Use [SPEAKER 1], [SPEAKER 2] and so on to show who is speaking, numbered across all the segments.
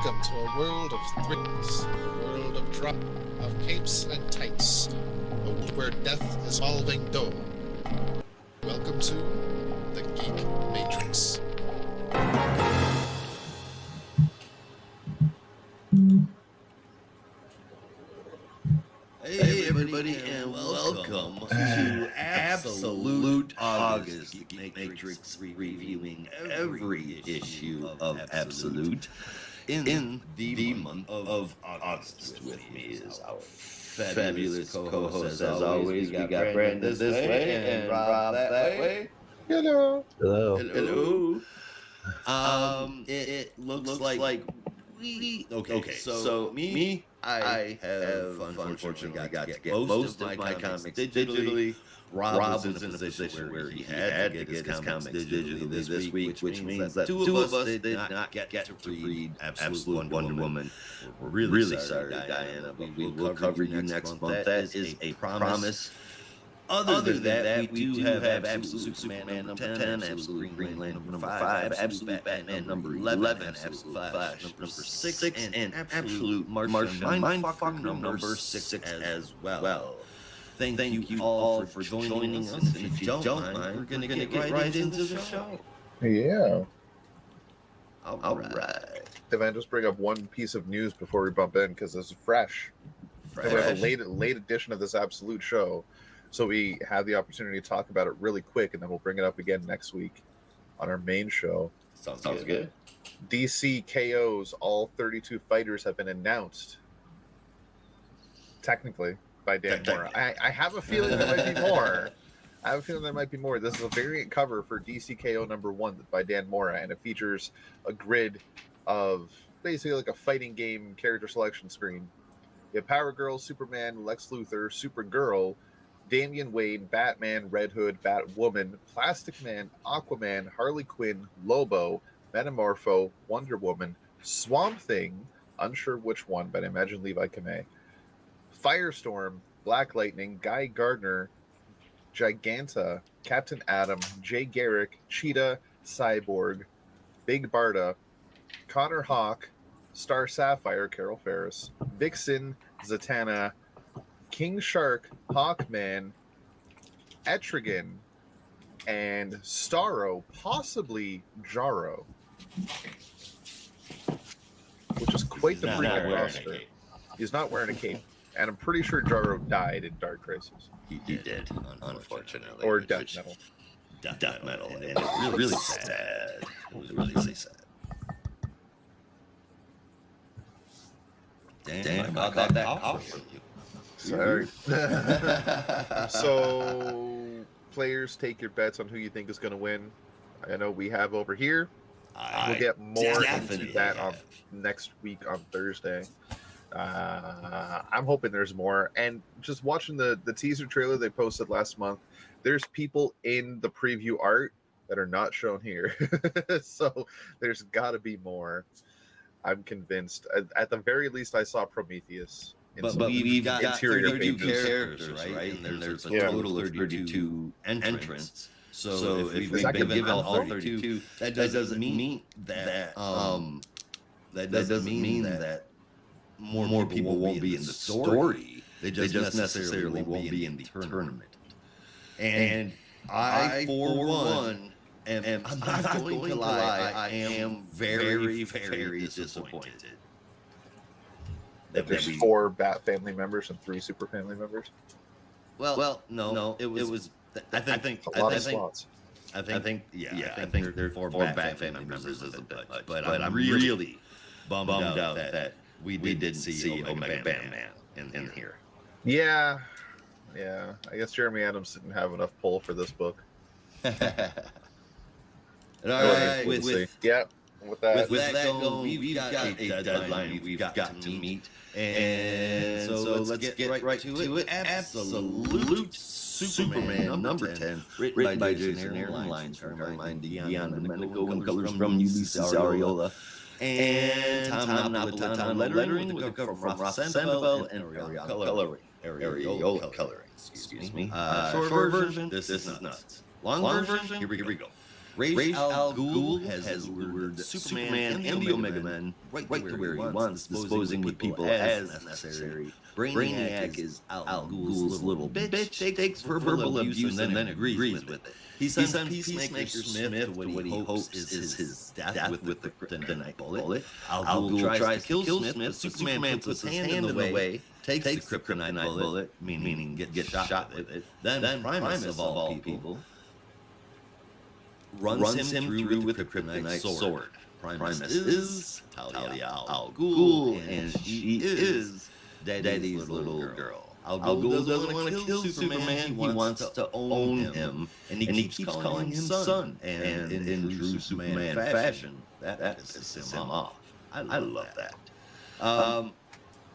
[SPEAKER 1] Welcome to a world of thrills, a world of drama, of capes and tights, a world where death is solving dough. Welcome to the Geek Matrix.
[SPEAKER 2] Hey everybody, and welcome to Absolute August, the Geek Matrix reviewing every issue of Absolute in the month of August. With me is our fabulous co-host as always. We got Brandon this way and Rob that way.
[SPEAKER 1] Hello.
[SPEAKER 2] Hello. It looks like we okay. So me. I have unfortunately got to get most of my comics digitally. Rob was in a position where he had to get his comics digitally this week, which means that two of us did not get to read Absolute Wonder Woman. We're really sorry, Diana, but we will cover you next month. That is a promise. Other than that, we do have Absolute Superman number 10, Absolute Green Lantern number 5, Absolute Batman number 11, Absolute Flash number 6, and Absolute Martian Mindfucker number 6 as well. Thank you all for joining us, and if you don't mind, we're going to get right into the show.
[SPEAKER 3] Yeah.
[SPEAKER 2] All right.
[SPEAKER 3] If I just bring up one piece of news before we bump in, because this is fresh. And we have a late edition of this Absolute show. So we have the opportunity to talk about it really quick, and then we'll bring it up again next week on our main show.
[SPEAKER 2] Sounds good.
[SPEAKER 3] DC KO's all 32 fighters have been announced, technically, by Dan Mora. I have a feeling there might be more. This is a variant cover for DC KO number 1 by Dan Mora, and it features a grid of basically like a fighting game character selection screen. You have Power Girl, Superman, Lex Luthor, Supergirl, Damian Wayne, Batman, Red Hood, Batwoman, Plastic Man, Aquaman, Harley Quinn, Lobo, Metamorpho, Wonder Woman, Swamp Thing, unsure which one, but I imagine Levi Kamei, Firestorm, Black Lightning, Guy Gardner, Giganta, Captain Atom, Jay Garrick, Cheetah, Cyborg, Big Barda, Connor Hawk, Star Sapphire, Carol Ferris, Vixen, Zatanna, King Shark, Hawkman, Etrigan, and Starro, possibly Jarro, which is quite the freaking roster. He's not wearing a cape, and I'm pretty sure Jarro died in Dark Crisis.
[SPEAKER 2] He did, unfortunately.
[SPEAKER 3] Or Death Metal.
[SPEAKER 2] Death Metal, and it was really sad. It was really sad. Damn, I got that cough from you.
[SPEAKER 3] Sorry. So, players, take your bets on who you think is going to win. I know we have over here. We'll get more into that on next week on Thursday. I'm hoping there's more. And just watching the teaser trailer they posted last month, there's people in the preview art that are not shown here. So, there's got to be more. I'm convinced. At the very least, I saw Prometheus.
[SPEAKER 2] But we've got 32 characters, right? And there's a total of 32 entrants. So if we can give out all 32, that doesn't mean that more people won't be in the story. They just necessarily won't be in the tournament. And I, for one, I'm not going to lie, I am very, very disappointed.
[SPEAKER 3] There's 4 Bat family members and 3 Super family members.
[SPEAKER 2] Well, no, it was. I think
[SPEAKER 3] a lot of slots.
[SPEAKER 2] I think there are 4 Bat family members is a bit much, but I'm really bummed out that we didn't see Omega Bam Man in here.
[SPEAKER 3] Yeah. I guess Jeremy Adams didn't have enough pull for this book.
[SPEAKER 2] All right, with that going, we've got a deadline we've got to meet, and so let's get right to it. Absolute Superman number 10, written by Jason Aaron, lines from Armand Dion Domenico, and colors from Ulysses Ariola, and Tom Napolitano, lettering with the cover from Ross Sandoval and Ariola coloring. Excuse me. Short version, this is nuts. Long version, here we go. Ra's al Ghul has lured Superman and the Omega Men right to where he wants, disposing with people as necessary. Brainiac is Al Ghul's little bitch, takes verbal abuse and then agrees with it. He sends Peacemaker Smith to what he hopes is his death with the kryptonite bullet. Al Ghul tries to kill Smith, but Superman puts his hand in the way, takes the kryptonite bullet, meaning gets shot with it. Then Primus, of all people, runs him through with the kryptonite sword. Primus is Talia al Ghul, and she is Daddy's little girl. Al Ghul doesn't want to kill Superman. He wants to own him, and he keeps calling him son. And in true Superman fashion, that pisses him off. I love that.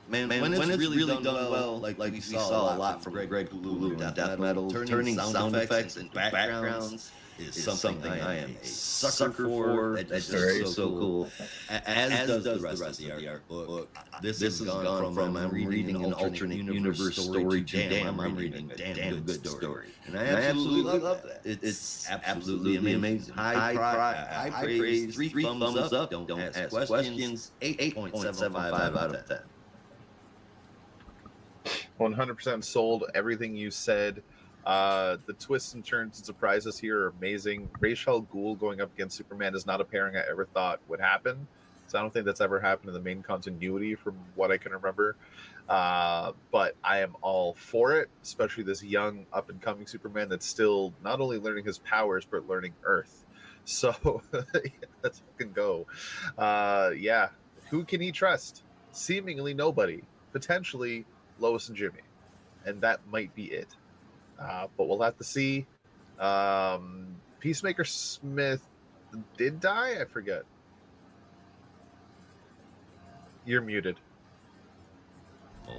[SPEAKER 2] Man, when it's really done well, like we saw a lot from Greg Hulu and Death Metal, turning sound effects and backgrounds is something I am a sucker for. That's just so cool. As does the rest of the art book. This has gone from I'm reading an alternate universe story to damn, I'm reading a damn good story. And I absolutely love that. It's absolutely amazing. High praise, 3 thumbs up, don't ask questions, 8.75 out of 10.
[SPEAKER 3] 100% sold. Everything you said. The twists and turns and surprises here are amazing. Ra's al Ghul going up against Superman is not a pairing I ever thought would happen. So I don't think that's ever happened in the main continuity from what I can remember. But I am all for it, especially this young up-and-coming Superman that's still not only learning his powers, but learning Earth. So let's fucking go. Yeah. Who can he trust? Seemingly nobody. Potentially Lois and Jimmy. And that might be it. But we'll have to see. Peacemaker Smith did die? I forget. You're muted.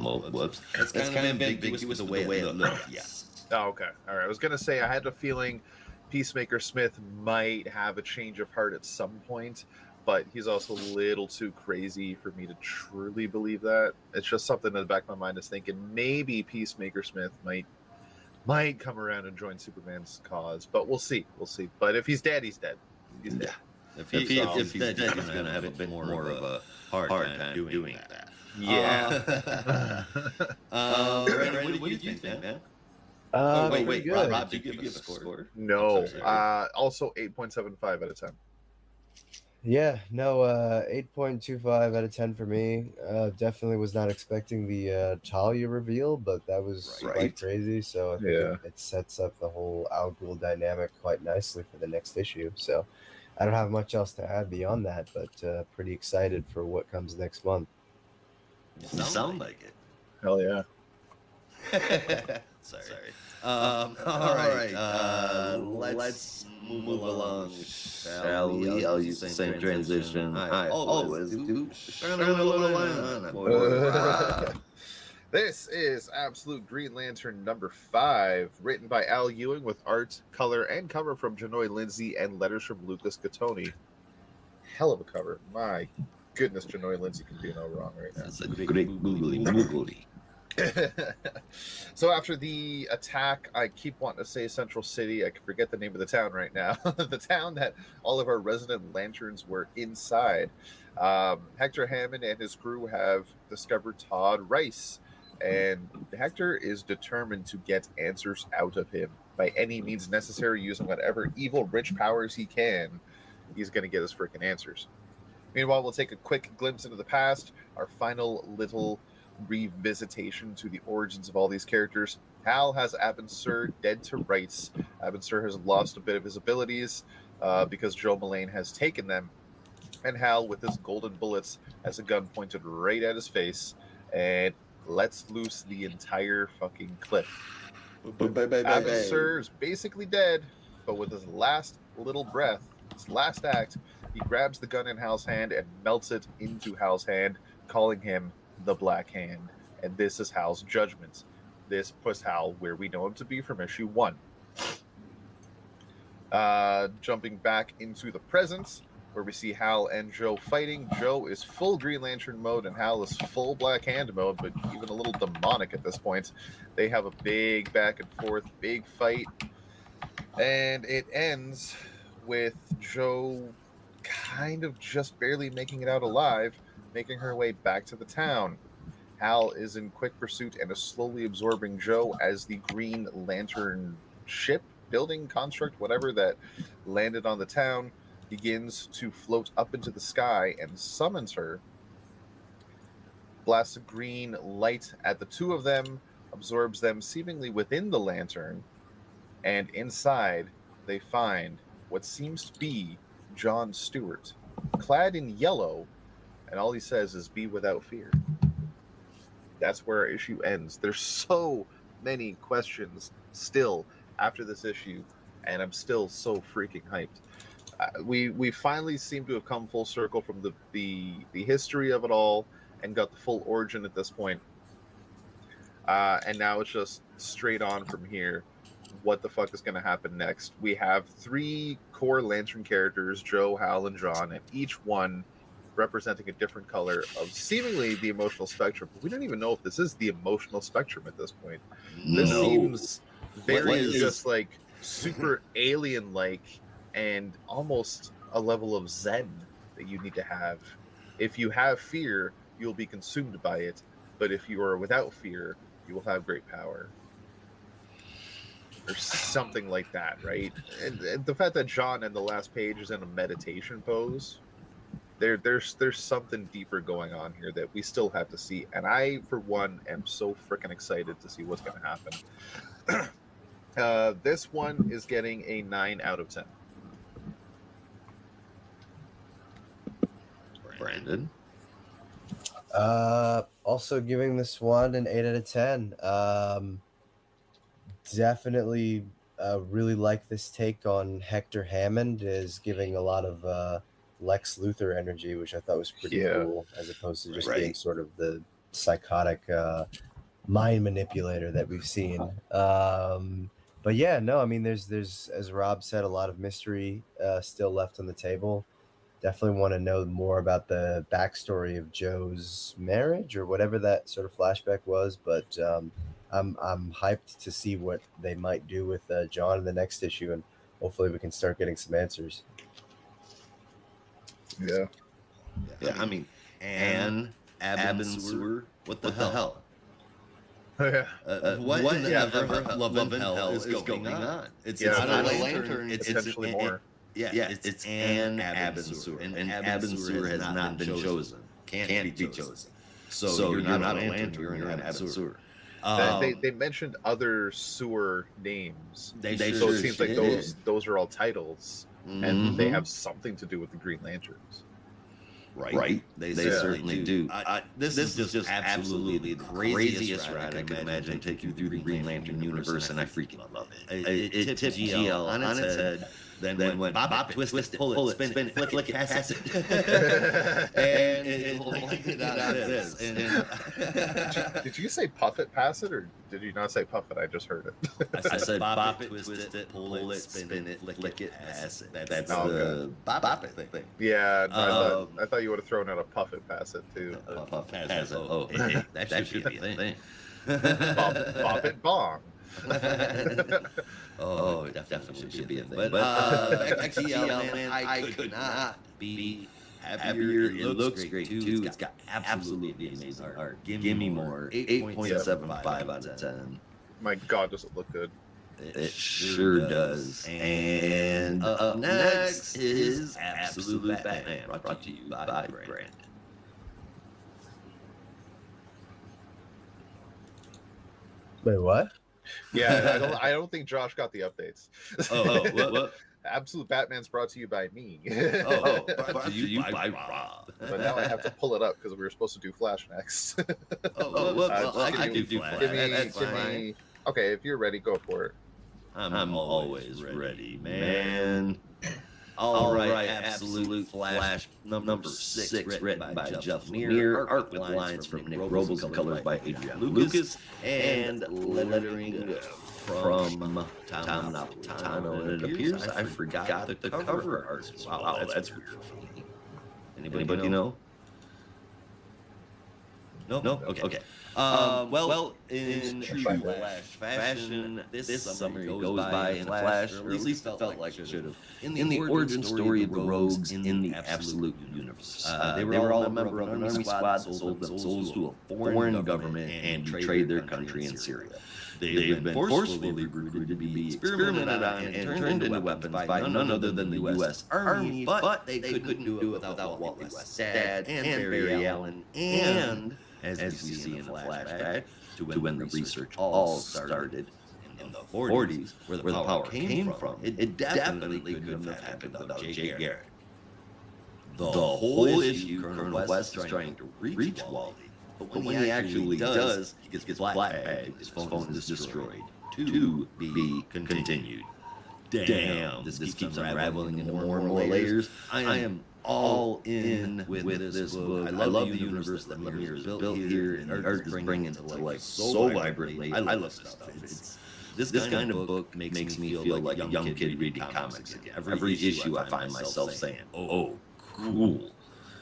[SPEAKER 2] Well, whoops. That's kind of ambiguous with the way it looked. Yes.
[SPEAKER 3] Oh, okay. All right. I was going to say, I had a feeling Peacemaker Smith might have a change of heart at some point, but he's also a little too crazy for me to truly believe that. It's just something in the back of my mind is thinking maybe Peacemaker Smith might come around and join Superman's cause, but we'll see. But if he's dead, he's dead. He's dead.
[SPEAKER 2] If he's dead, he's going to have a bit more of a hard time doing that.
[SPEAKER 3] Yeah.
[SPEAKER 2] Brandon, what do you think, man? Wait, Rob, did you give a score?
[SPEAKER 3] No. Also 8.75 out of 10.
[SPEAKER 4] Yeah, no, 8.25 out of 10 for me. Definitely was not expecting the Talia reveal, but that was quite crazy. So I think it sets up the whole Al Ghul dynamic quite nicely for the next issue. So I don't have much else to add beyond that, but pretty excited for what comes next month.
[SPEAKER 2] You sound like it.
[SPEAKER 3] Hell yeah.
[SPEAKER 2] Sorry. All right. Let's move along, shall we? I'll use the same transition I always do.
[SPEAKER 3] This is Absolute Green Lantern number 5, written by Al Ewing with art, color, and cover from Janoy Lindsay and letters from Lucas Gattoni. Hell of a cover. My goodness, Janoy Lindsay can do no wrong right now.
[SPEAKER 2] That's a great googly.
[SPEAKER 3] So after the attack, I keep wanting to say Central City. I can forget the name of the town right now. The town that all of our resident lanterns were inside. Hector Hammond and his crew have discovered Todd Rice, and Hector is determined to get answers out of him by any means necessary, using whatever evil rich powers he can. He's going to get us freaking answers. Meanwhile, we'll take a quick glimpse into the past, our final little revisitation to the origins of all these characters. Hal has Abin Sur dead to rights. Abin Sur has lost a bit of his abilities because Joe Mullane has taken them, and Hal, with his golden bullets, has a gun pointed right at his face and lets loose the entire fucking cliff. Abin Sur is basically dead, but with his last little breath, his last act, he grabs the gun in Hal's hand and melts it into Hal's hand, calling him the Black Hand. And this is Hal's judgment. This puts Hal where we know him to be from issue 1. Jumping back into the present, where we see Hal and Joe fighting. Joe is full Green Lantern mode and Hal is full Black Hand mode, but even a little demonic at this point. They have a big back and forth, big fight, and it ends with Joe kind of just barely making it out alive, making her way back to the town. Hal is in quick pursuit and is slowly absorbing Joe as the Green Lantern ship, building, construct, whatever that landed on the town begins to float up into the sky and summons her. Blasts a green light at the two of them, absorbs them seemingly within the lantern, and inside they find what seems to be John Stewart, clad in yellow, and all he says is, "Be without fear." That's where our issue ends. There's so many questions still after this issue, and I'm still so freaking hyped. We finally seem to have come full circle from the history of it all and got the full origin at this point. And now it's just straight on from here. What the fuck is going to happen next? We have 3 core Lantern characters, Joe, Hal, and John, and each one representing a different color of seemingly the emotional spectrum. But we don't even know if this is the emotional spectrum at this point. This seems very just like super alien-like and almost a level of zen that you need to have. If you have fear, you'll be consumed by it. But if you are without fear, you will have great power. Or something like that, right? And the fact that John in the last page is in a meditation pose, there's something deeper going on here that we still have to see. And I, for one, am so freaking excited to see what's going to happen. This one is getting a 9 out of 10.
[SPEAKER 2] Brandon?
[SPEAKER 4] Also giving this one an 8 out of 10. Definitely really like this take on Hector Hammond, is giving a lot of Lex Luthor energy, which I thought was pretty cool, as opposed to just being sort of the psychotic mind manipulator that we've seen. But yeah, no, I mean, there's as Rob said, a lot of mystery still left on the table. Definitely want to know more about the backstory of Joe's marriage or whatever that sort of flashback was. But I'm hyped to see what they might do with John in the next issue, and hopefully we can start getting some answers.
[SPEAKER 3] Yeah.
[SPEAKER 2] I mean, Anne Abensur, what the hell? What in the ever love and hell is going on? It's not a lantern. It's
[SPEAKER 3] potentially more.
[SPEAKER 2] It's Anne Abensur, and Abensur has not been chosen. Can't be chosen. So you're not a lantern. You're an Abensur.
[SPEAKER 3] They mentioned other sewer names.
[SPEAKER 2] So
[SPEAKER 3] it seems like those are all titles, and they have something to do with the Green Lanterns.
[SPEAKER 2] Right. They certainly do. This is just absolutely the craziest ride I can imagine. Take you through the Green Lantern universe, and I freaking love it. It tipped GL on its head. Then went bop it, twist it, pull it, spin it, flick it, pass it. And it landed on this.
[SPEAKER 3] Did you say puff it, pass it, or did you not say puff it? I just heard it.
[SPEAKER 2] I said bop it, twist it, pull it, spin it, flick it, pass it. That's the bop it thing.
[SPEAKER 3] Yeah, no, I thought you would have thrown out a puff it, pass it too.
[SPEAKER 2] Puff it, pass it. Oh, that should be a thing.
[SPEAKER 3] Bop it, bong.
[SPEAKER 2] Oh, it definitely should be a thing. But XGL, man, I could not be happier. It looks great too. It's got absolutely amazing art. Give me more. 8.75 out of 10.
[SPEAKER 3] My God, does it look good?
[SPEAKER 2] It sure does. And up next is Absolute Batman, brought to you by Brandon.
[SPEAKER 4] Wait, what?
[SPEAKER 3] Yeah, I don't think Josh got the updates.
[SPEAKER 2] What?
[SPEAKER 3] Absolute Batman's brought to you by me.
[SPEAKER 2] Brought to you by Rob.
[SPEAKER 3] But now I have to pull it up because we were supposed to do Flash next.
[SPEAKER 2] I can do Flash.
[SPEAKER 3] Give me. Okay, if you're ready, go for it.
[SPEAKER 2] I'm always ready, man. All right, Absolute Flash number 6, written by Jeff Lemire, art with lines from Nick Robles, colors by Adrian Lucas, and lettering from Tom Napolitano. And it appears I forgot the cover art. Wow, that's weird for me. Anybody know? No? Okay. Well, in true Flash fashion, this summary goes by in a flash, or at least it felt like it should have. In the origin story of the Rogues in the Absolute Universe, they were all a member of an army squad that sold themselves to a foreign government and betrayed their country in Syria. They've been forcefully recruited to be experimented on and turned into weapons by none other than the U.S. Army, but they couldn't do it without Wally West's dad and Barry Allen and, as you see in the flashback, to when the research all started in the 40s, where the power came from, it definitely couldn't have happened without Jay Garrick. The whole issue, Colonel West is trying to reach Wally, but when he actually does, he gets blackbagged, his phone is destroyed. To be continued. Damn, this keeps unraveling into more and more layers. I am all in with this book. I love the universe that Lemire has built here, and the art is bringing it to life so vibrantly. I love stuff. This kind of book makes me feel like a young kid reading comics again. Every issue I find myself saying, oh, cool.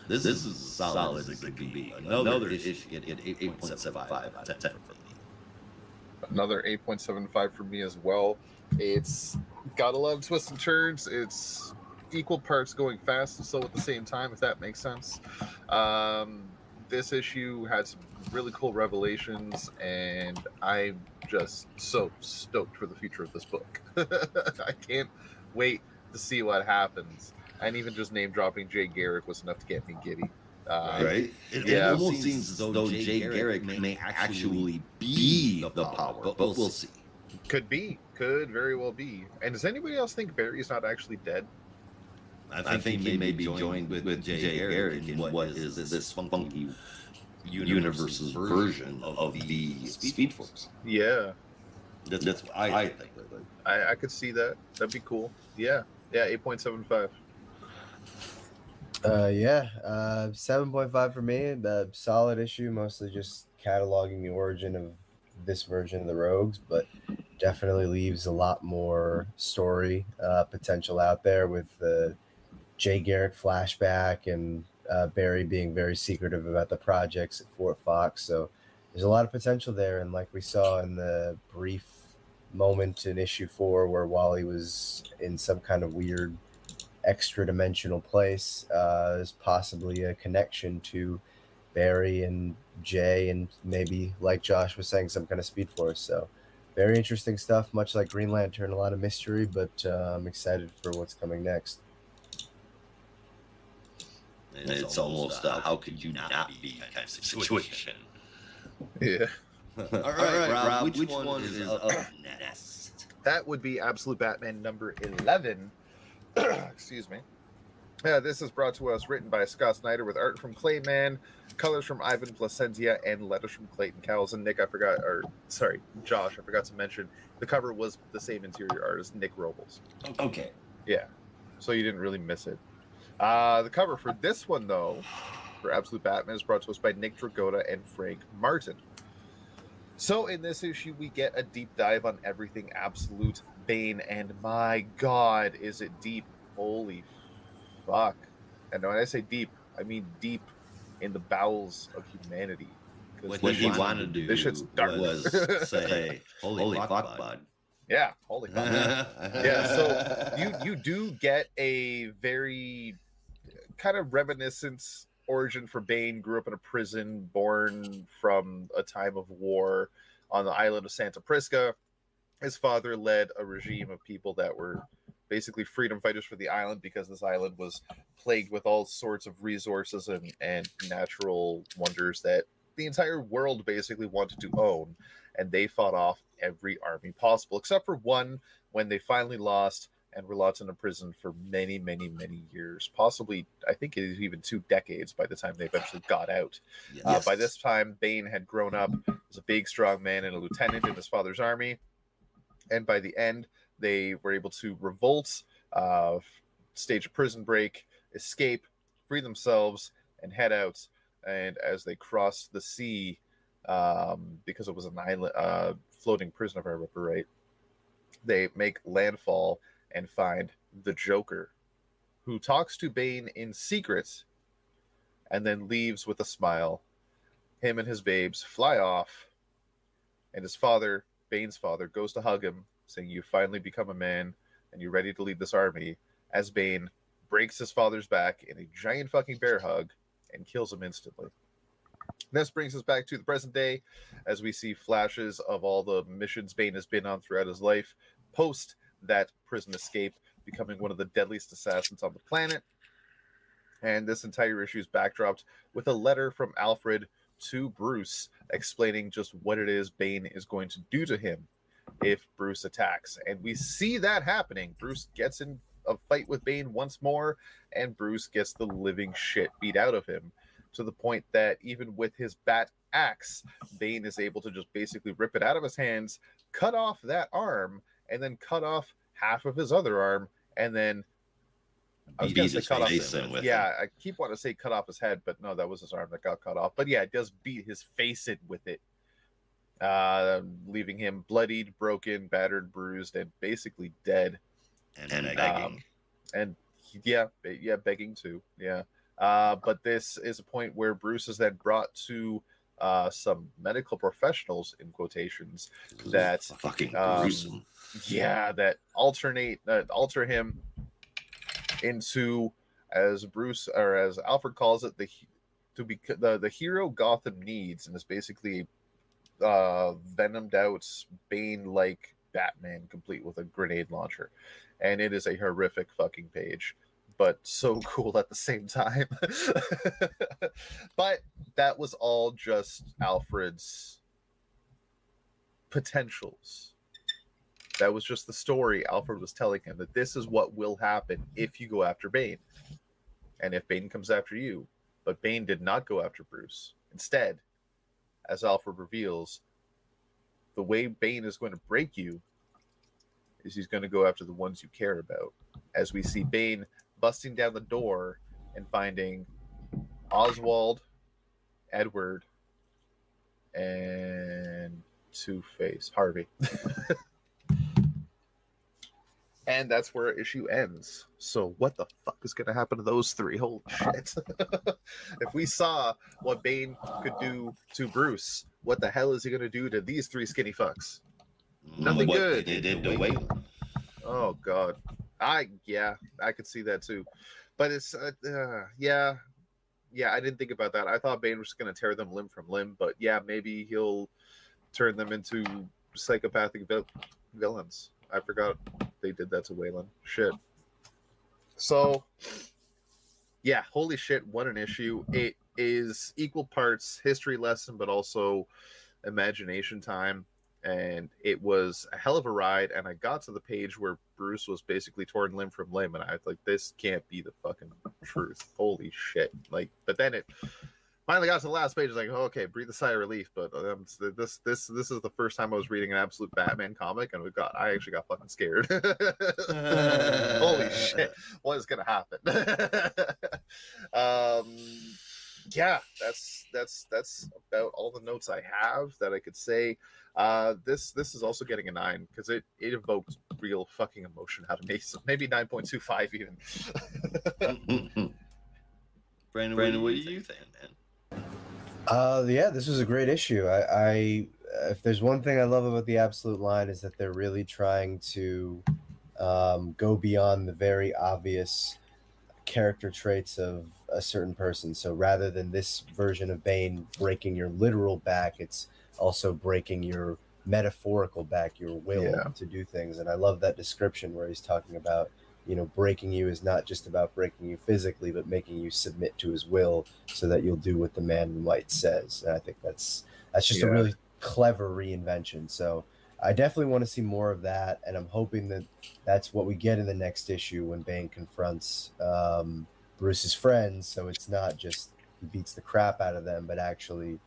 [SPEAKER 2] This is as solid as it can be. Another issue get 8.75 out of 10 for me.
[SPEAKER 3] Another 8.75 for me as well. It's got a lot of twists and turns. It's equal parts going fast and slow at the same time, if that makes sense. This issue had some really cool revelations, and I'm just so stoked for the future of this book. I can't wait to see what happens. And even just name dropping Jay Garrick was enough to get me giddy.
[SPEAKER 2] Right? It almost seems as though Jay Garrick may actually be the power, but we'll see.
[SPEAKER 3] Could very well be. And does anybody else think Barry's not actually dead?
[SPEAKER 2] I think he may be joined with Jay Garrick in what is this funky universe's version of the Speed Force.
[SPEAKER 3] Yeah.
[SPEAKER 2] That's what I think.
[SPEAKER 3] I could see that. That'd be cool. Yeah, 8.75.
[SPEAKER 4] 7.5 for me. The solid issue, mostly just cataloging the origin of this version of the Rogues, but definitely leaves a lot more story potential out there with the Jay Garrick flashback and Barry being very secretive about the projects at Fort Fox. So there's a lot of potential there, and like we saw in the brief moment in issue 4 where Wally was in some kind of weird extra dimensional place, is possibly a connection to Barry and Jay, and maybe, like Josh was saying, some kind of Speed Force. So very interesting stuff, much like Green Lantern, a lot of mystery, but I'm excited for what's coming next.
[SPEAKER 2] And it's almost how could you not be kind of situation.
[SPEAKER 3] Yeah.
[SPEAKER 2] All right, Rob, which one is up next?
[SPEAKER 3] That would be Absolute Batman number 11. Excuse me. This is brought to us, written by Scott Snyder, with art from Clayman, colors from Ivan Placentia, and letters from Clayton Cowles. And Josh, I forgot to mention, the cover was the same interior artist, Nick Robles.
[SPEAKER 2] Okay.
[SPEAKER 3] Yeah. So you didn't really miss it. The cover for this one, though, for Absolute Batman, is brought to us by Nick Dragotta and Frank Martin. So in this issue, we get a deep dive on everything Absolute Bane, and my God, is it deep. Holy fuck. And when I say deep, I mean deep in the bowels of humanity.
[SPEAKER 2] What he wanted to do
[SPEAKER 3] this shit's dark.
[SPEAKER 2] Was say, holy fuck, bud.
[SPEAKER 3] Yeah, holy fuck. Yeah, so you do get a very kind of reminiscent origin for Bane. Grew up in a prison, born from a time of war on the island of Santa Prisca. His father led a regime of people that were basically freedom fighters for the island, because this island was plagued with all sorts of resources and natural wonders that the entire world basically wanted to own. And they fought off every army possible, except for one, when they finally lost and were locked in a prison for many, many, many years. Possibly, I think it is even 2 decades by the time they eventually got out. Yes. By this time, Bane had grown up as a big, strong man and a lieutenant in his father's army. And by the end, they were able to revolt, stage a prison break, escape, free themselves, and head out. And as they crossed the sea, because it was an island, floating prison, if I remember right, they make landfall and find the Joker, who talks to Bane in secret and then leaves with a smile. him and his babes fly off, and his father, Bane's father, goes to hug him, saying, "You finally become a man, and you're ready to lead this army," as Bane breaks his father's back in a giant fucking bear hug and kills him instantly. This brings us back to the present day, as we see flashes of all the missions Bane has been on throughout his life, post that prison escape, becoming one of the deadliest assassins on the planet. And this entire issue is backdropped with a letter from Alfred to Bruce explaining just what it is Bane is going to do to him if Bruce attacks. And we see that happening. Bruce gets in a fight with Bane once more, and Bruce gets the living shit beat out of him, to the point that even with his bat axe, Bane is able to just basically rip it out of his hands, cut off that arm, and then cut off half of his other arm, and then I was going to say cut off his
[SPEAKER 2] with
[SPEAKER 3] yeah, I keep wanting to say cut off his head, but no, that was his arm that got cut off. But yeah, it does beat his face in with it, leaving him bloodied, broken, battered, bruised, and basically dead.
[SPEAKER 2] And begging.
[SPEAKER 3] And yeah, begging too. Yeah. But this is a point where Bruce is then brought to some medical professionals, in quotations, that
[SPEAKER 2] fucking gruesome.
[SPEAKER 3] Yeah, that alter him into, as Bruce, or as Alfred calls it, the hero Gotham needs, and it's basically venomed out Bane-like Batman, complete with a grenade launcher. And it is a horrific fucking page, but so cool at the same time. But that was all just Alfred's potentials. That was just the story Alfred was telling him, that this is what will happen if you go after Bane, and if Bane comes after you. But Bane did not go after Bruce. Instead, as Alfred reveals, the way Bane is going to break you is he's going to go after the ones you care about. As we see Bane busting down the door and finding Oswald, Edward, and Two-Face, Harvey. And that's where issue ends. So what the fuck is going to happen to those three? Holy shit. If we saw what Bane could do to Bruce, what the hell is he going to do to these three skinny fucks? Nothing
[SPEAKER 2] what
[SPEAKER 3] good.
[SPEAKER 2] They did to Wayne.
[SPEAKER 3] Oh, God. I could see that too. But it's, yeah, I didn't think about that. I thought Bane was just going to tear them limb from limb. But yeah, maybe he'll turn them into psychopathic villains. I forgot they did that to Waylon. Shit. So, yeah, holy shit, what an issue. It is equal parts history lesson, but also imagination time. And it was a hell of a ride. And I got to the page where Bruce was basically torn limb from limb. And I was like, this can't be the fucking truth. Holy shit. Like, but then it finally got to the last page. I was like, oh, okay, breathe a sigh of relief. But this is the first time I was reading an absolute Batman comic, and I actually got fucking scared. Holy shit, what is gonna happen? Yeah, that's about all the notes I have that I could say. This is also getting a 9 because it evoked real fucking emotion out of me. So maybe 9.25 even.
[SPEAKER 2] Brandon, what do you think, man?
[SPEAKER 4] Yeah, this was a great issue. I if there's one thing I love about the Absolute line is that they're really trying to go beyond the very obvious character traits of a certain person. So rather than this version of Bane breaking your literal back, it's also breaking your metaphorical back, your will to do things. And I love that description where he's talking about, breaking you is not just about breaking you physically, but making you submit to his will so that you'll do what the man in white says. And I think that's just a really clever reinvention. So I definitely want to see more of that. And I'm hoping that that's what we get in the next issue when Bane confronts Bruce's friends. So it's not just he beats the crap out of them, but actually,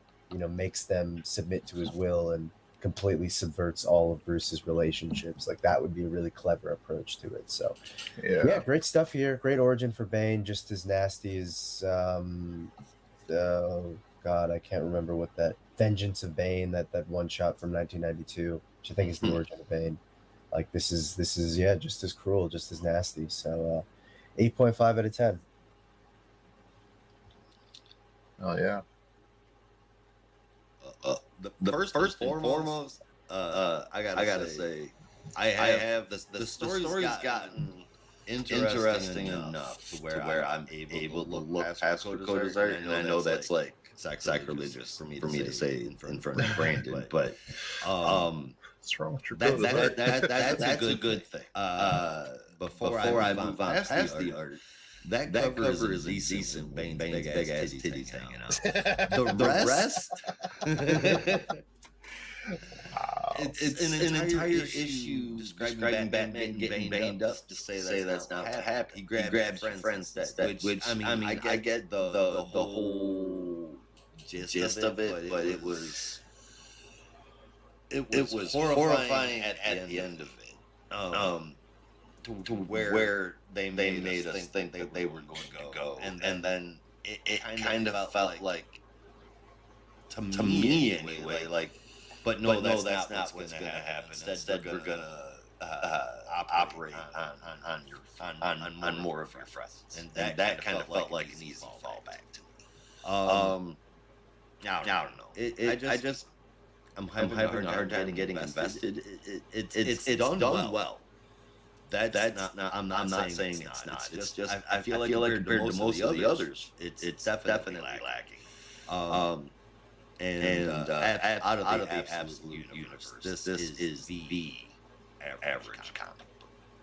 [SPEAKER 4] makes them submit to his will and completely subverts all of Bruce's relationships. Like, that would be a really clever approach to it. So yeah, great stuff here. Great origin for Bane, just as nasty as oh god, I can't remember what that Vengeance of Bane, that one shot from 1992, which I think is the origin of Bane. Like, this is just as cruel, just as nasty. So 8.5 out of 10.
[SPEAKER 3] Oh yeah.
[SPEAKER 2] the first and foremost, I gotta say, I have the story's gotten interesting enough to where I'm able to look past Dakota's art, and I know that's like sacrilegious for me to say in front of Brandon, but
[SPEAKER 3] what's wrong with your
[SPEAKER 2] that's a good thing. Before I move on past the art, that cover is a decent big ass titties hanging out. The rest, it's an entire issue describing Batman getting banged up to say that's not happy. He grabs friends that which I mean I get the whole gist of it, but it was horrifying at the end of it. To where they made us think that they were going to go, and then it kind of felt like to me anyway, like, but no, that's not what's going to happen. Instead, we're going to operate on more of your friends, and that kind of felt like an easy fallback to me. I don't know. I'm having a hard time getting invested. It's done well. That's not. I'm not saying it's not. It's just I feel like compared to most of the others, it's definitely lacking. And out of the absolute universe, this is the average comic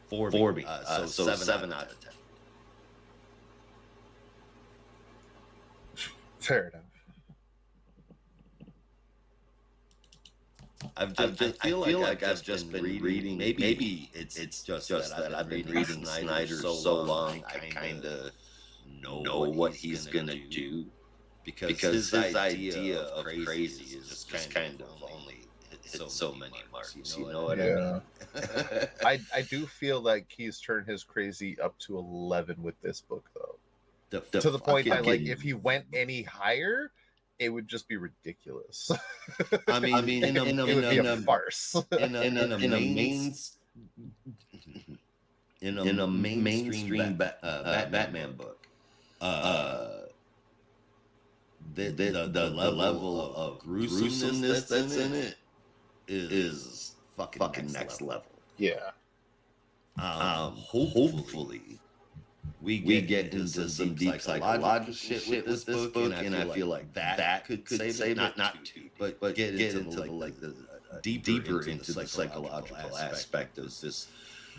[SPEAKER 2] book for me. So 7 out of 10.
[SPEAKER 3] Fair enough.
[SPEAKER 2] I feel like I've just been reading. Maybe it's just that I've been reading Snyder so long. I kind of know what he's gonna do because his idea of crazy is just kind of only hit so many marks. You know what I mean?
[SPEAKER 3] I do feel like he's turned his crazy up to 11 with this book, though. To the point that, like, if he went any higher, it would just be ridiculous.
[SPEAKER 2] I mean, it would be a farce. In a mainstream Batman book, the level of gruesomeness that's in it is fucking next level.
[SPEAKER 3] Yeah.
[SPEAKER 2] Hopefully we get into some deep psychological shit with this book, and I feel like that could save it. Not too, but get into the deeper into the psychological aspect of this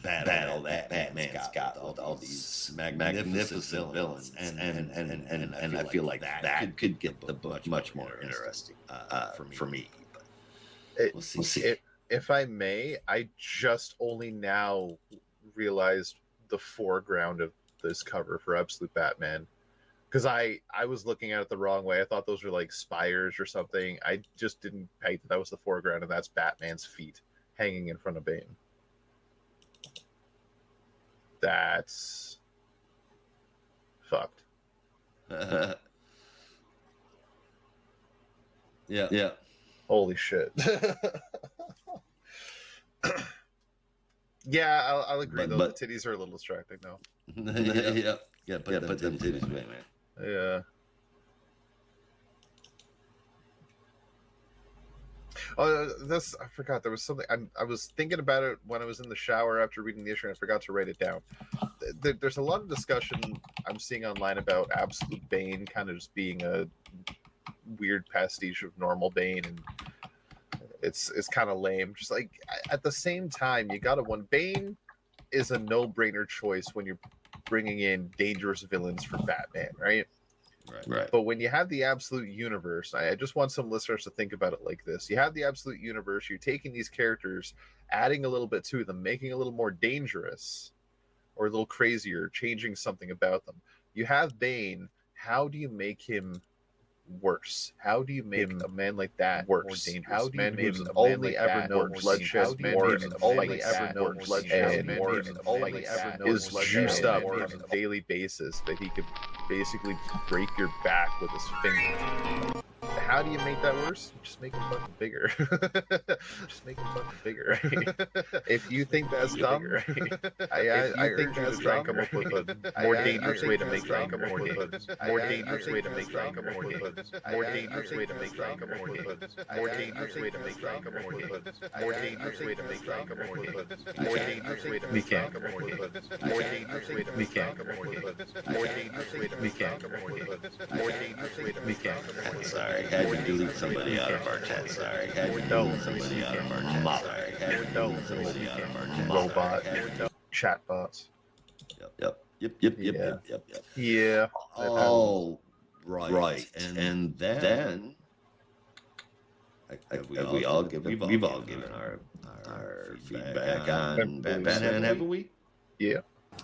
[SPEAKER 2] battle that Batman's got with all these magnificent villains, and I feel like that could get the book much more interesting for me. But we'll see.
[SPEAKER 3] If I may, I just only now realized the foreground of this cover for Absolute Batman, because I was looking at it the wrong way. I thought those were like spires or something. I just didn't pay that was the foreground, and that's Batman's feet hanging in front of Bane. That's fucked.
[SPEAKER 2] Yeah.
[SPEAKER 3] Holy shit. Yeah, I'll agree, though. The titties are a little distracting, though.
[SPEAKER 2] Yeah, put them titties away, man.
[SPEAKER 3] Yeah. Oh, I forgot. There was something. I was thinking about it when I was in the shower after reading the issue, and I forgot to write it down. There's a lot of discussion I'm seeing online about Absolute Bane kind of just being a weird pastiche of normal Bane, and it's kind of lame. Just like at the same time, you gotta one. Bane is a no-brainer choice when you're bringing in dangerous villains for Batman, right?
[SPEAKER 2] Right.
[SPEAKER 3] But when you have the Absolute Universe, I just want some listeners to think about it like this. You have the Absolute Universe, you're taking these characters, adding a little bit to them, making it a little more dangerous or a little crazier, changing something about them. You have Bane. How do you make him worse? How do you make a man like that worse? How do you make him only ever know bloodshed more and only ever know bloodshed more and only ever know is juiced up on a daily basis that he could basically break your back with his finger? how do you make that worse? Just make them fucking bigger. Just make them fucking bigger. If you think that's dumb, I urge you to try and come up with a more dangerous way to make Frank more dangerous. More dangerous way to make Frank more dangerous. More dangerous way to make Frank more dangerous. More dangerous way to make Frank more dangerous. More dangerous way to make Frank more dangerous. More dangerous way to make Frank more dangerous. More dangerous way to make Frank more dangerous. More dangerous way to make Frank more dangerous. More dangerous way to make Frank more dangerous.
[SPEAKER 2] Sorry, had to delete somebody out of our chat. Sorry, had to delete somebody out of our chat. Sorry, had to delete somebody out of our chat.
[SPEAKER 3] Robot, chatbots.
[SPEAKER 2] Yep.
[SPEAKER 3] Yeah.
[SPEAKER 2] Oh, right. And then we've all given our feedback on Batman, haven't we?
[SPEAKER 3] Yeah.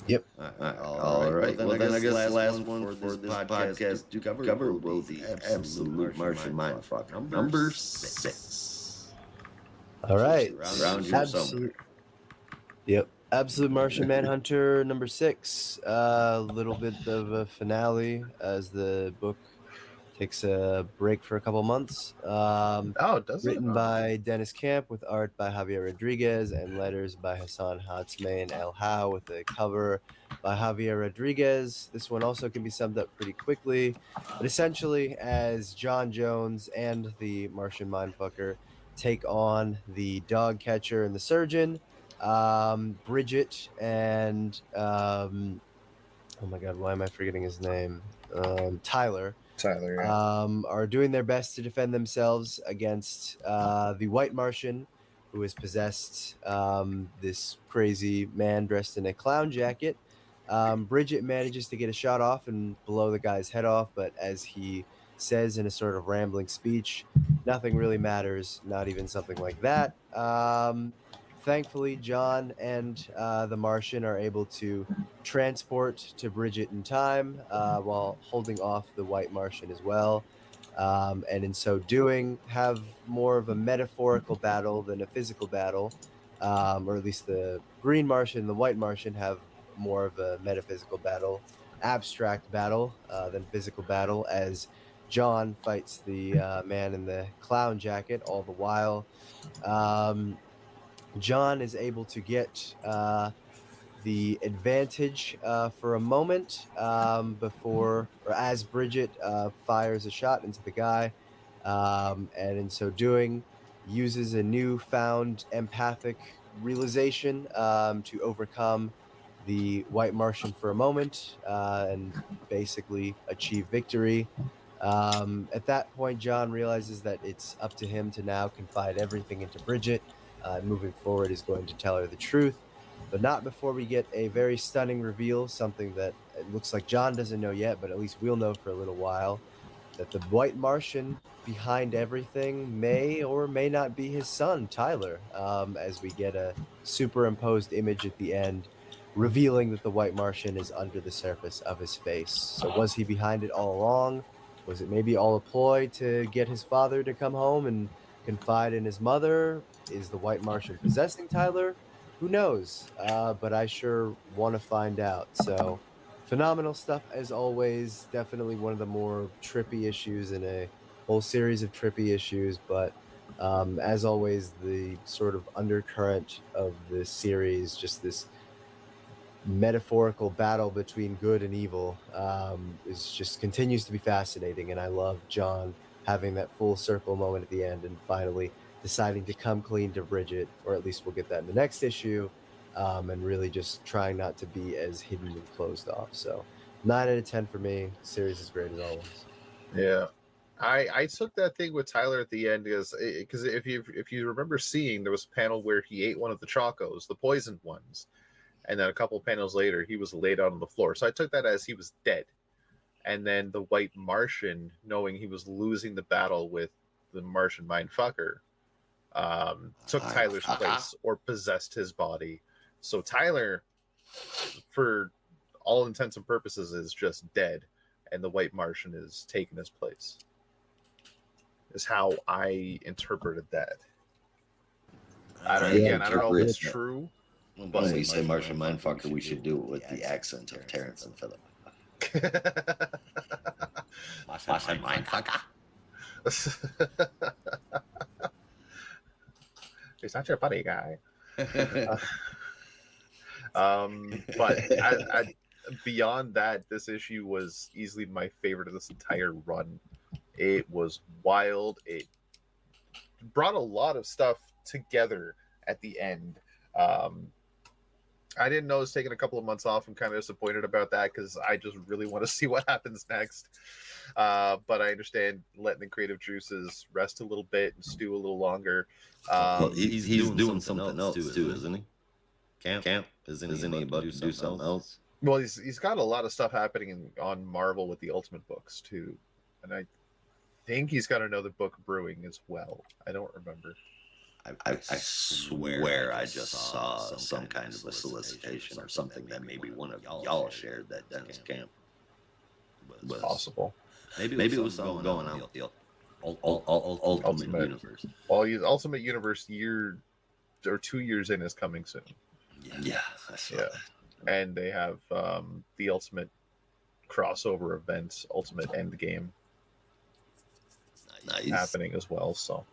[SPEAKER 4] Yep.
[SPEAKER 2] All right. Well, then I guess the last one for this podcast to cover will be Absolute Martian Mindfuck, number 6.
[SPEAKER 4] All right.
[SPEAKER 2] Around here somewhere.
[SPEAKER 4] Yep. Absolute Martian Manhunter, number 6. A little bit of a finale as the book takes a break for a couple months. Written by Dennis Camp with art by Javier Rodriguez and letters by Hassan Hatzme and El How with a cover by Javier Rodriguez. This one also can be summed up pretty quickly, but essentially as John Jones and the Martian Mindfucker take on the dog catcher and the surgeon, Bridget and oh my god, why am I forgetting his name? Tyler, yeah. Are doing their best to defend themselves against the White Martian, who has possessed this crazy man dressed in a clown jacket. Bridget manages to get a shot off and blow the guy's head off, but as he says in a sort of rambling speech, nothing really matters, not even something like that. Thankfully, John and the Martian are able to transport to Bridget in time while holding off the White Martian as well. And in so doing, have more of a metaphorical battle than a physical battle, or at least the Green Martian and the White Martian have more of a metaphysical battle, abstract battle than physical battle, as John fights the man in the clown jacket all the while. John is able to get the advantage for a moment before, or as Bridget fires a shot into the guy, and in so doing, uses a newfound empathic realization to overcome the White Martian for a moment and basically achieve victory. At that point, John realizes that it's up to him to now confide everything into Bridget. Moving forward, is going to tell her the truth, but not before we get a very stunning reveal, something that it looks like John doesn't know yet, but at least we'll know for a little while, that the White Martian behind everything may or may not be his son, Tyler, as we get a superimposed image at the end, revealing that the White Martian is under the surface of his face. So was he behind it all along? Was it maybe all a ploy to get his father to come home and confide in his mother? Is the White Martian possessing Tyler? Who knows? But I sure want to find out. So phenomenal stuff as always. Definitely one of the more trippy issues in a whole series of trippy issues. But as always, the sort of undercurrent of this series, just this metaphorical battle between good and evil, is just continues to be fascinating. And I love John having that full circle moment at the end and finally deciding to come clean to Bridget, or at least we'll get that in the next issue, and really just trying not to be as hidden and closed off. So 9 out of 10 for me. Series is great as always.
[SPEAKER 3] Yeah. I took that thing with Tyler at the end because if you remember seeing, there was a panel where he ate one of the chocos, the poisoned ones, and then a couple panels later he was laid out on the floor. So I took that as he was dead. And then the White Martian, knowing he was losing the battle with the Martian Mindfucker, took Tyler's place or possessed his body. So Tyler, for all intents and purposes, is just dead, and the White Martian is taking his place. Is how I interpreted that. I don't know if it's true.
[SPEAKER 2] But when we say Martian Mindfucker, we should do it with the accent of Terrence and Phillip. Martian Mindfucker.
[SPEAKER 3] He's not your buddy guy. But beyond that, this issue was easily my favorite of this entire run. It was wild. It brought a lot of stuff together at the end. I didn't know it was taking a couple of months off. I'm kind of disappointed about that because I just really want to see what happens next. But I understand letting the creative juices rest a little bit and stew a little longer.
[SPEAKER 2] Well, he's doing something else too, isn't he? Camp isn't he about to do something else?
[SPEAKER 3] Well, he's got a lot of stuff happening on Marvel with the Ultimate books too, and I think he's got another book brewing as well. I don't remember.
[SPEAKER 2] I swear I just saw some kind of a solicitation or something that maybe one of y'all shared that Dennis Camp was
[SPEAKER 3] possible.
[SPEAKER 2] Maybe it was something going on with the Ultimate Universe.
[SPEAKER 3] Well, Ultimate Universe year or 2 years in is coming soon.
[SPEAKER 2] Yeah, I saw that.
[SPEAKER 3] And they have the Ultimate crossover event, Ultimate Endgame, happening as well. So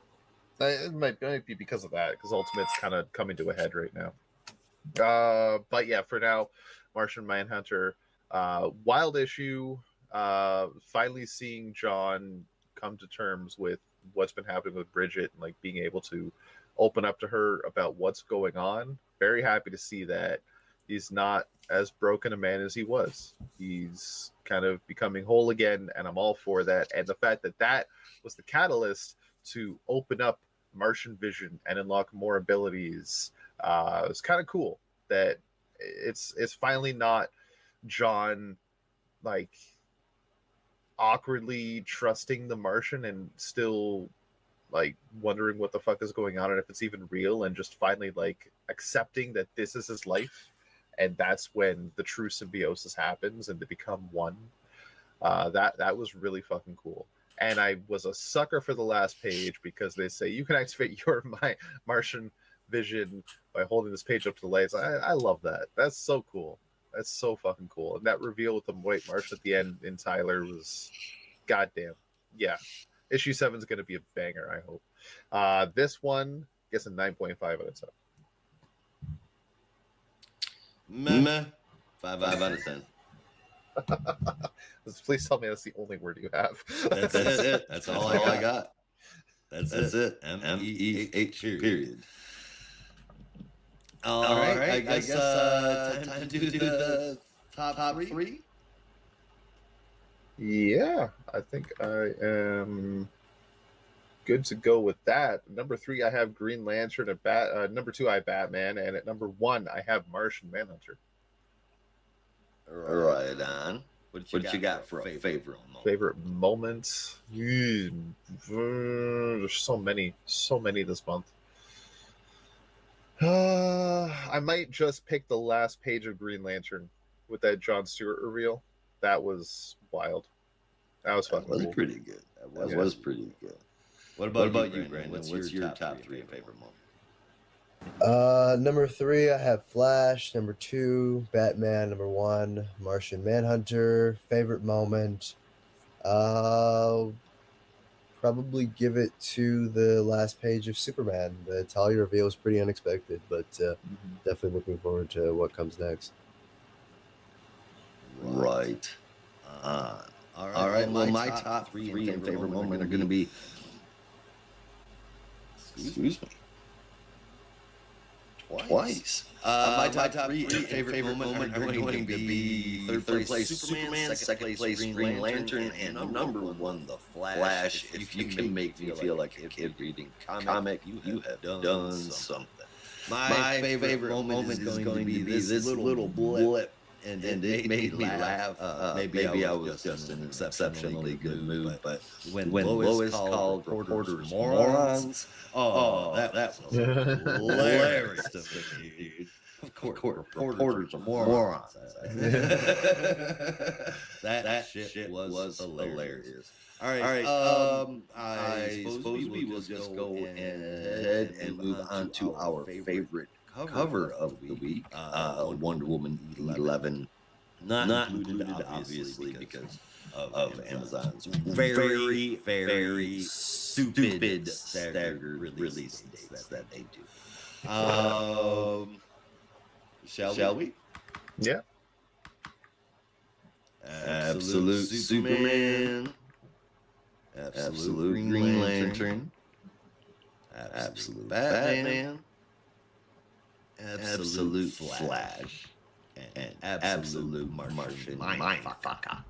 [SPEAKER 3] it might be because of that, because Ultimate's kind of coming to a head right now. But yeah, for now, Martian Manhunter, wild issue. Finally seeing John come to terms with what's been happening with Bridget and like being able to open up to her about what's going on. Very happy to see that he's not as broken a man as he was. He's kind of becoming whole again, and I'm all for that. And the fact that that was the catalyst to open up Martian vision and unlock more abilities, it's kind of cool that it's finally not John like awkwardly trusting the Martian and still like wondering what the fuck is going on and if it's even real, and just finally like accepting that this is his life, and that's when the true symbiosis happens and they become one. That was really fucking cool. And I was a sucker for the last page because they say you can activate your Martian vision by holding this page up to the lights. I love that. That's so cool. That's so fucking cool. And that reveal with the white Martian at the end in Tyler was goddamn. Yeah. Issue 7 is going to be a banger, I hope. This one gets a 9.5 out of 10.
[SPEAKER 2] Meh. 5 out of 10.
[SPEAKER 3] Please tell me that's the only word you have.
[SPEAKER 2] That's it. That's all I got. That's it. MEEH period. All right. I guess time to do the top three.
[SPEAKER 3] Yeah, I think I am good to go with that. Number 3, I have Green Lantern. At number 2, I have Batman, and at number 1, I have Martian Manhunter.
[SPEAKER 2] Right on. What you got for a favorite moment?
[SPEAKER 3] Favorite moments? There's so many this month. I might just pick the last page of Green Lantern with that Jon Stewart reveal. That was wild. That was fucking cool.
[SPEAKER 2] Pretty good. That was pretty good. What about you, Brandon? What's your top 3 favorite moment?
[SPEAKER 4] Number 3, I have Flash. Number 2, Batman. Number 1, Martian Manhunter. Favorite moment, probably give it to the last page of Superman. The Talia reveal was pretty unexpected, but definitely looking forward to what comes next.
[SPEAKER 2] Right. All right. Well, my top 3 and favorite moment are going to be. Excuse me. Twice. My top 3 favorite moment are going to be third place Superman, second place Green Lantern, and number 1 The Flash. If you can make me feel like a kid reading comic, you have done something. My favorite moment is going to be this little blip. And it made me laugh. Maybe I was just in an exceptionally good mood. But when Lois called reporters morons, that was hilarious to me, dude. Of course, reporters are morons. That shit was hilarious. All right. I suppose we will just go ahead and move on to our favorite cover of the week, Wonder Woman 11 Not included, obviously, because of Amazon's very stupid staggered release dates that they do. Shall we?
[SPEAKER 3] Yeah.
[SPEAKER 2] Absolute Superman. Absolute Green Lantern. Absolute Batman. Absolute Flash. And absolute Martian Mindfucker.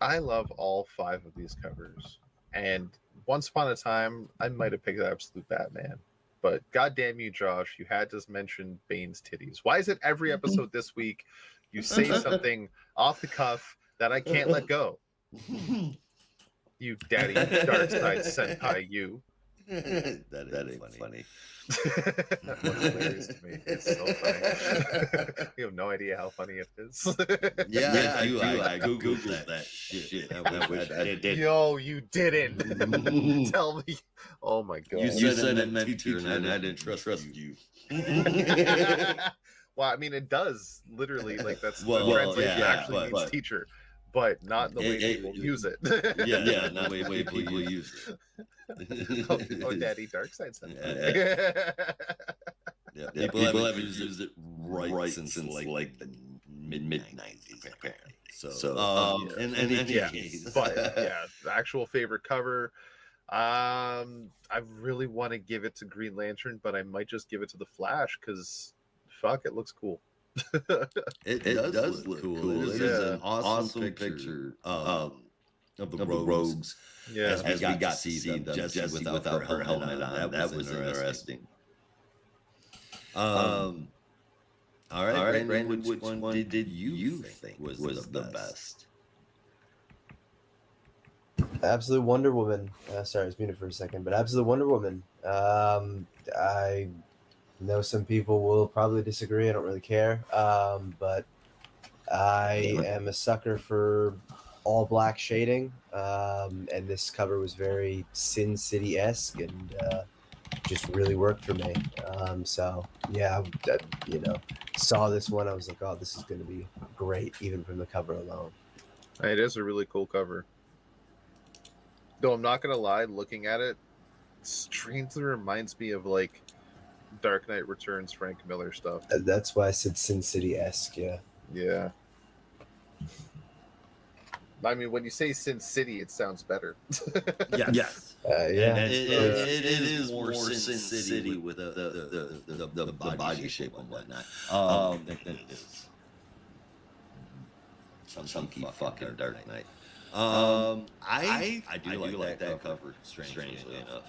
[SPEAKER 3] I love all 5 of these covers. And once upon a time, I might have picked Absolute Batman. But goddamn you, Josh, you had to mention Bane's titties. Why is it every episode this week you say something off the cuff that I can't let go? You daddy Darkseid senpai, you.
[SPEAKER 2] that ain't funny.
[SPEAKER 3] That was hilarious to me. It's so funny. You have no idea how funny it is.
[SPEAKER 2] Yeah, I googled that shit. I wish I did.
[SPEAKER 3] Yo, you didn't. Tell me. Oh my god.
[SPEAKER 2] You said it meant teacher, and I didn't trust you.
[SPEAKER 3] Well, I mean, it does literally, like, that's the
[SPEAKER 2] Well,
[SPEAKER 3] translation
[SPEAKER 2] yeah,
[SPEAKER 3] actually means teacher, but not the way people use it.
[SPEAKER 2] Yeah, not the way people use it.
[SPEAKER 3] Oh, daddy, Darkseid senpai.
[SPEAKER 2] Yeah. People haven't used it right since like the mid 90s apparently. So in any case,
[SPEAKER 3] but yeah, the actual favorite cover. I really want to give it to Green Lantern, but I might just give it to the Flash because fuck, it looks cool.
[SPEAKER 2] It does look cool. It is an awesome picture of the Rogues.
[SPEAKER 3] Yeah,
[SPEAKER 2] as we got to see them Jesse without her helmet on. That was interesting. All right, Brandon, which one did you think was the best?
[SPEAKER 4] Absolute Wonder Woman. Sorry, I was muted for a second, but Absolute Wonder Woman. I know some people will probably disagree. I don't really care, but I am a sucker for all black shading, and this cover was very Sin City-esque and just really worked for me. So yeah, saw this one, I was like, oh, this is going to be great, even from the cover alone.
[SPEAKER 3] it is a really cool cover. Though I'm not gonna lie, looking at it, strangely reminds me of like Dark Knight Returns Frank Miller stuff.
[SPEAKER 4] That's why I said Sin City-esque.
[SPEAKER 3] Yeah. I mean, when you say Sin City, it sounds better.
[SPEAKER 2] Yes.
[SPEAKER 4] It
[SPEAKER 2] is more Sin City with the body shape and whatnot. Than it is some chunky fucking Dark Knight. I do like that cover, strangely enough.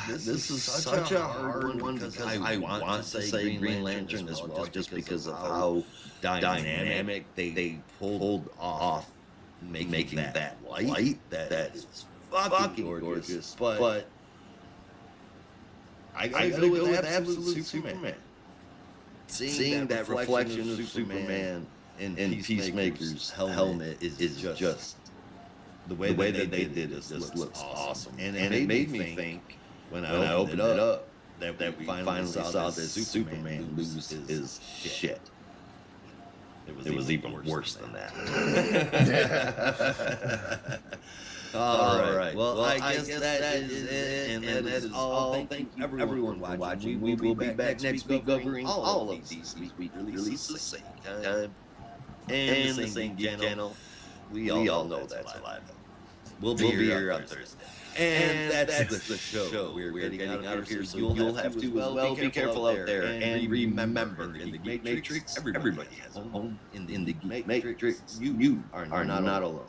[SPEAKER 2] This is such a hard one because I want to say Green Lantern as well, just because of how dynamic they pulled off making that light. That is fucking gorgeous. But I gotta go with Absolute Superman. Seeing that reflection of Superman in Peacemaker's helmet is just the way that they did it just looks awesome. And it made me think when I opened it up that we finally saw this Superman lose his shit. It was even worse than that. All right. Well, I guess that is it, and that is all. Thank you everyone for watching. We will be back next week covering all of these week releases the same time and the same channel. We all know that's a lie. We'll be here on Thursday. And that's the show. We're getting out of here, so you'll have to be careful out there. And remember, in the Geek Matrix, everybody has a home. In the Geek Matrix, you are not alone.